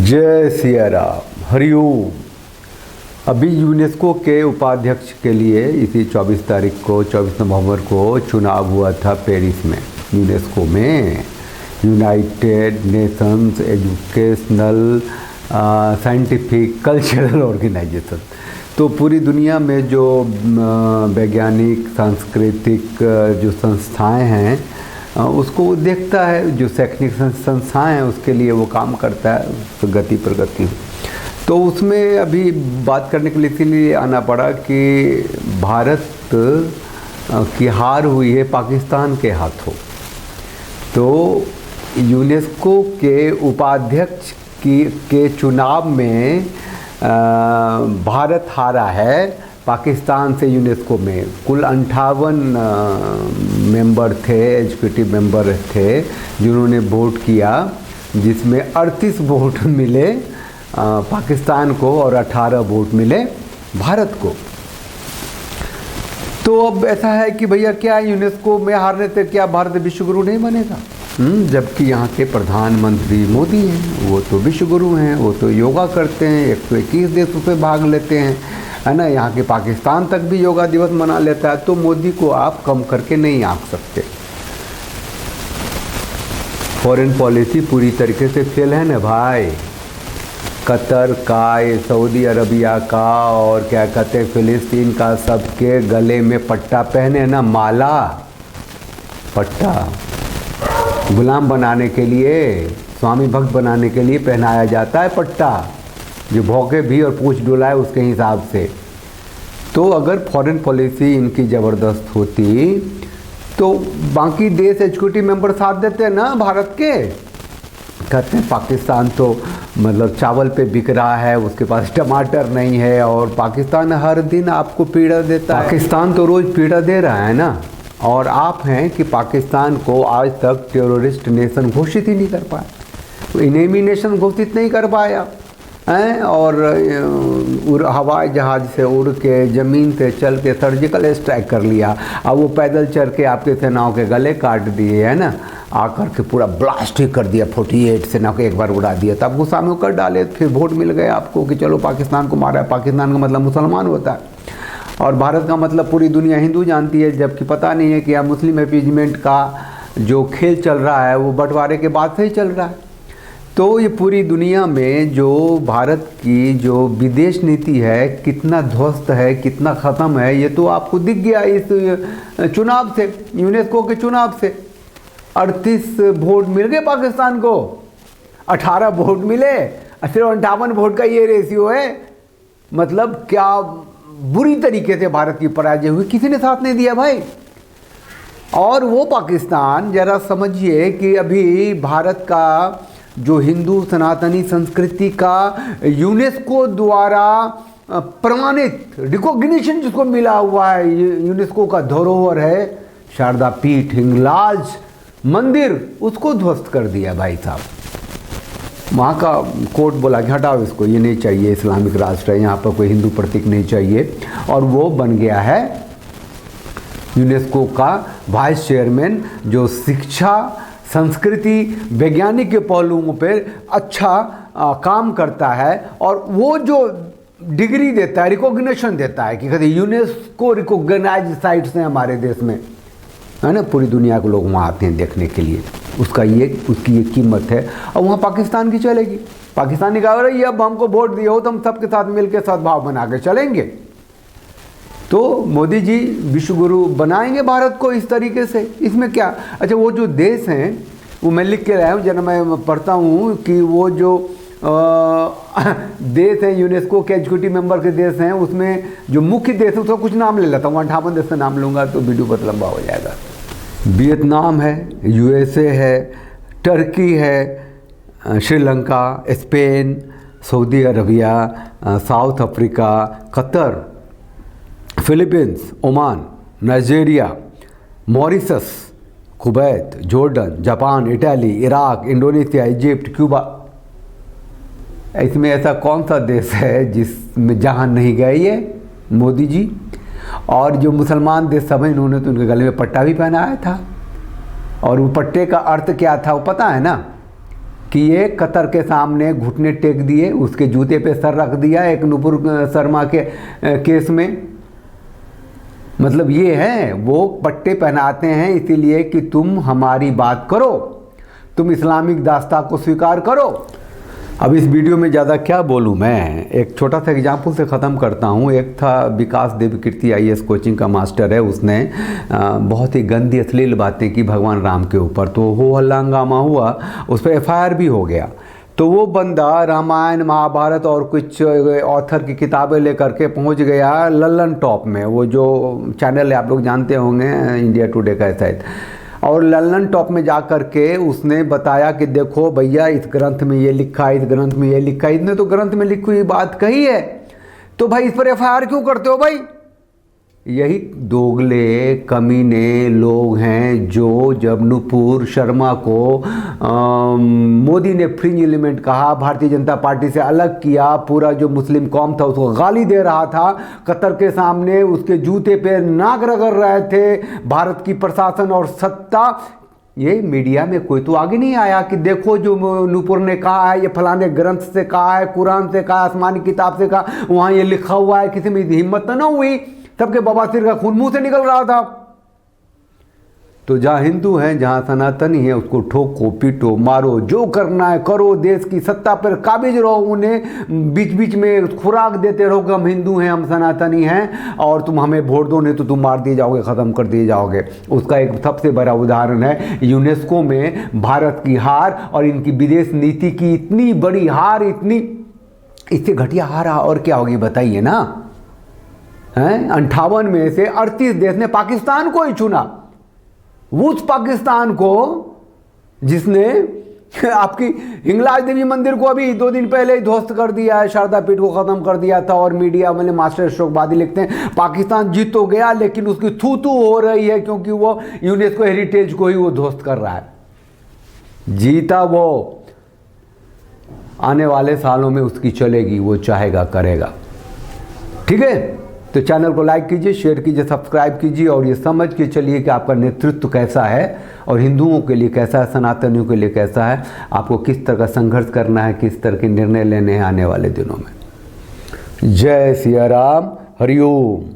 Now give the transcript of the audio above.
जय सिया राम, हरिओम। अभी यूनेस्को के उपाध्यक्ष के लिए इसी 24 नवंबर को चुनाव हुआ था पेरिस में, यूनेस्को में, United Nations Educational Scientific Cultural Organization. तो पूरी दुनिया में जो वैज्ञानिक सांस्कृतिक जो संस्थाएं हैं उसको वो देखता है, जो शैक्षणिक संस्थाएं हैं उसके लिए वो काम करता है, प्रगति प्रगति। तो उसमें अभी बात करने के लिए इसीलिए आना पड़ा कि भारत की हार हुई है पाकिस्तान के हाथों। तो यूनेस्को के उपाध्यक्ष के चुनाव में भारत हारा है पाकिस्तान से। यूनेस्को में कुल 58 मेंबर थे, एग्जीक्यूटिव मेंबर थे जिन्होंने वोट किया, जिसमें 38 वोट मिले पाकिस्तान को और 18 वोट मिले भारत को। तो अब ऐसा है कि भैया क्या यूनेस्को में हारने से क्या भारत विश्व गुरु नहीं बनेगा? जबकि यहाँ के प्रधानमंत्री मोदी हैं, वो तो विश्व गुरु हैं, वो तो योगा करते हैं, 121 देशों से भाग लेते हैं, है ना। यहाँ के पाकिस्तान तक भी योगा दिवस मना लेता है। तो मोदी को आप कम करके नहीं आंक सकते। फॉरेन पॉलिसी पूरी तरीके से फेल है ना भाई। कतर का, सऊदी अरबिया का और क्या कहते हैं फिलिस्तीन का, सबके गले में पट्टा पहने ना, माला पट्टा गुलाम बनाने के लिए, स्वामी भक्त बनाने के लिए पहनाया जाता है पट्टा, जो भौंके भी और पूंछ डुलाए उसके हिसाब से। तो अगर फॉरेन पॉलिसी इनकी ज़बरदस्त होती तो बाकी देश एग्जीक्यूटिव मेंबर साथ देते हैं ना भारत के। कहते हैं पाकिस्तान तो मतलब चावल पे बिक रहा है, उसके पास टमाटर नहीं है, और पाकिस्तान हर दिन आपको पीड़ा देता है। पाकिस्तान तो रोज़ पीड़ा दे रहा है ना, और आप हैं कि पाकिस्तान को आज तक टेररिस्ट नेशन घोषित ही नहीं कर पाया, इनेमी नेशन घोषित नहीं कर पाया हैं। और हवाई जहाज़ से उड़ के, ज़मीन से चल के सर्जिकल स्ट्राइक कर लिया। अब वो पैदल चल के आपके सेनाओं के गले काट दिए, है ना, आकर के पूरा ब्लास्ट ही कर दिया, 48 सेना को एक बार उड़ा दिया। तब गुस्सा में कर डाले, फिर वोट मिल गए आपको कि चलो पाकिस्तान को मारा है। पाकिस्तान का मतलब मुसलमान होता है और भारत का मतलब पूरी दुनिया हिंदू जानती है, जबकि पता नहीं है कि यह मुस्लिम अपीजमेंट का जो खेल चल रहा है वो बंटवारे के बाद से ही चल रहा है। तो ये पूरी दुनिया में जो भारत की जो विदेश नीति है कितना ध्वस्त है, कितना ख़त्म है, ये तो आपको दिख गया इस चुनाव से, यूनेस्को के चुनाव से। 38 वोट मिल गए पाकिस्तान को, 18 वोट मिले, सिर्फ 58 वोट का ये रेशियो है। मतलब क्या बुरी तरीके से भारत की पराजय हुई, किसी ने साथ नहीं दिया भाई। और वो पाकिस्तान, जरा समझिए कि अभी भारत का जो हिंदू सनातनी संस्कृति का यूनेस्को द्वारा प्रमाणित रिकॉग्निशन जिसको मिला हुआ है, यूनेस्को का धरोहर है शारदा पीठ, हिंगलाज मंदिर, उसको ध्वस्त कर दिया भाई साहब। वहाँ का कोर्ट बोला कि हटाओ इसको, ये नहीं चाहिए, इस्लामिक राष्ट्र है, यहाँ पर कोई हिंदू प्रतीक नहीं चाहिए। और वो बन गया है यूनेस्को का वाइस चेयरमैन, जो शिक्षा, संस्कृति, वैज्ञानिक के पहलुओं पर अच्छा काम करता है। और वो जो डिग्री देता है, रिकॉग्निशन देता है कि कहते यूनेस्को रिकॉग्नाइज्ड साइट्स हैं हमारे देश में, है ना, पूरी दुनिया के लोग वहाँ आते हैं देखने के लिए। उसकी ये कीमत है। और वहाँ पाकिस्तान की चलेगी। पाकिस्तान ने कहा रही अब हमको वोट दिए हो तो हम सबके साथ मिलकर सद्भाव बना के चलेंगे। तो मोदी जी विश्व गुरु बनाएंगे भारत को इस तरीके से। इसमें क्या, अच्छा वो जो देश हैं वो मैं लिख के लाया हूँ, जब मैं पढ़ता हूँ कि वो जो देश हैं यूनेस्को के एग्जीक्यूटिव मेंबर के देश हैं, उसमें जो मुख्य देश है उसका कुछ नाम ले लेता हूँ। 58 देश का नाम लूँगा तो वीडियो बहुत लंबा हो जाएगा। वियतनाम है, यूएसए है, टर्की है, Sri Lanka, Spain, Saudi Arabia, south Africa, Qatar, Philippines, Oman, Nigeria, Mauritius, Kuwait, Jordan, Japan, Italy, Iraq, Indonesia, Egypt, Cuba. इसमें ऐसा कौन सा देश है जिसमें जहाँ नहीं गए ये मोदी जी? और जो मुसलमान देश सब हैं, इन्होंने तो उनके गले में पट्टा भी पहनाया था। और वो पट्टे का अर्थ क्या था वो पता है ना? कि ये कतर के सामने घुटने टेक दिए, उसके जूते पे सर रख दिया एक नुपुर शर्मा के केस में। मतलब ये है, वो पट्टे पहनाते हैं इसीलिए कि तुम हमारी बात करो, तुम इस्लामिक दास्ता को स्वीकार करो। अब इस वीडियो में ज़्यादा क्या बोलूँ मैं, एक छोटा सा एग्जाम्पल से ख़त्म करता हूँ। एक था विकास देवकीर्ति IAS कोचिंग का मास्टर है, उसने बहुत ही गंदी अश्लील बातें की भगवान राम के ऊपर, तो हो हल्ला हंगामा हुआ, उस पर FIR भी हो गया। तो वो बंदा रामायण महाभारत और कुछ ऑथर की किताबें लेकर के पहुंच गया लल्लन टॉप में, वो जो चैनल है आप लोग जानते होंगे, इंडिया टुडे का शायद। और लल्लन टॉप में जा कर के उसने बताया कि देखो भैया इस ग्रंथ में ये लिखा है, इस ग्रंथ में ये लिखा है, इसने तो ग्रंथ में लिखी हुई बात कही है, तो भाई इस पर FIR क्यों करते हो भाई? यही दोगले कमीने लोग हैं जो जब नुपुर शर्मा को मोदी ने फ्रिंज एलिमेंट कहा, भारतीय जनता पार्टी से अलग किया, पूरा जो मुस्लिम कौम था उसको गाली दे रहा था, कतर के सामने उसके जूते पे नाक रगड़ रहे थे भारत की प्रशासन और सत्ता, ये मीडिया में कोई तो आगे नहीं आया कि देखो जो नुपुर ने कहा है, ये फलाने ग्रंथ से कहा है, कुरान से कहा, आसमानी किताब से कहा, वहाँ ये लिखा हुआ है। किसी में हिम्मत तो ना हुई, सबके बवासीर का खून मुंह से निकल रहा था। तो जहाँ हिंदू हैं, जहाँ सनातनी है, उसको ठोको, पीटो, मारो, जो करना है करो, देश की सत्ता पर काबिज रहो, उन्हें बीच बीच में खुराक देते रहो कि हम हिंदू हैं, हम सनातनी हैं और तुम हमें वोट दो, नहीं तो तुम मार दिए जाओगे, ख़त्म कर दिए जाओगे। उसका एक सबसे बड़ा उदाहरण है यूनेस्को में भारत की हार और इनकी विदेश नीति की इतनी बड़ी हार, इतनी इससे घटिया हार और क्या होगी बताइए ना। हैं 58 में से 38 देश ने पाकिस्तान को ही चुना, उस पाकिस्तान को जिसने आपकी हिंगलाज देवी मंदिर को अभी 2 दिन पहले ही ध्वस्त कर दिया है, शारदा पीठ को ख़त्म कर दिया था। और मीडिया वाले मास्टर शोकबादी लिखते हैं पाकिस्तान जीत तो गया लेकिन उसकी थू थू हो रही है क्योंकि वो यूनेस्को हेरिटेज को ही वो ध्वस्त कर रहा है। जीता वो, आने वाले सालों में उसकी चलेगी, वो चाहेगा करेगा। ठीक है, तो चैनल को लाइक कीजिए, शेयर कीजिए, सब्सक्राइब कीजिए और ये समझ के चलिए कि आपका नेतृत्व कैसा है और हिंदुओं के लिए कैसा है, सनातनियों के लिए कैसा है, आपको किस तरह का संघर्ष करना है, किस तरह के निर्णय लेने हैं आने वाले दिनों में। जय सिया राम, हरिओम।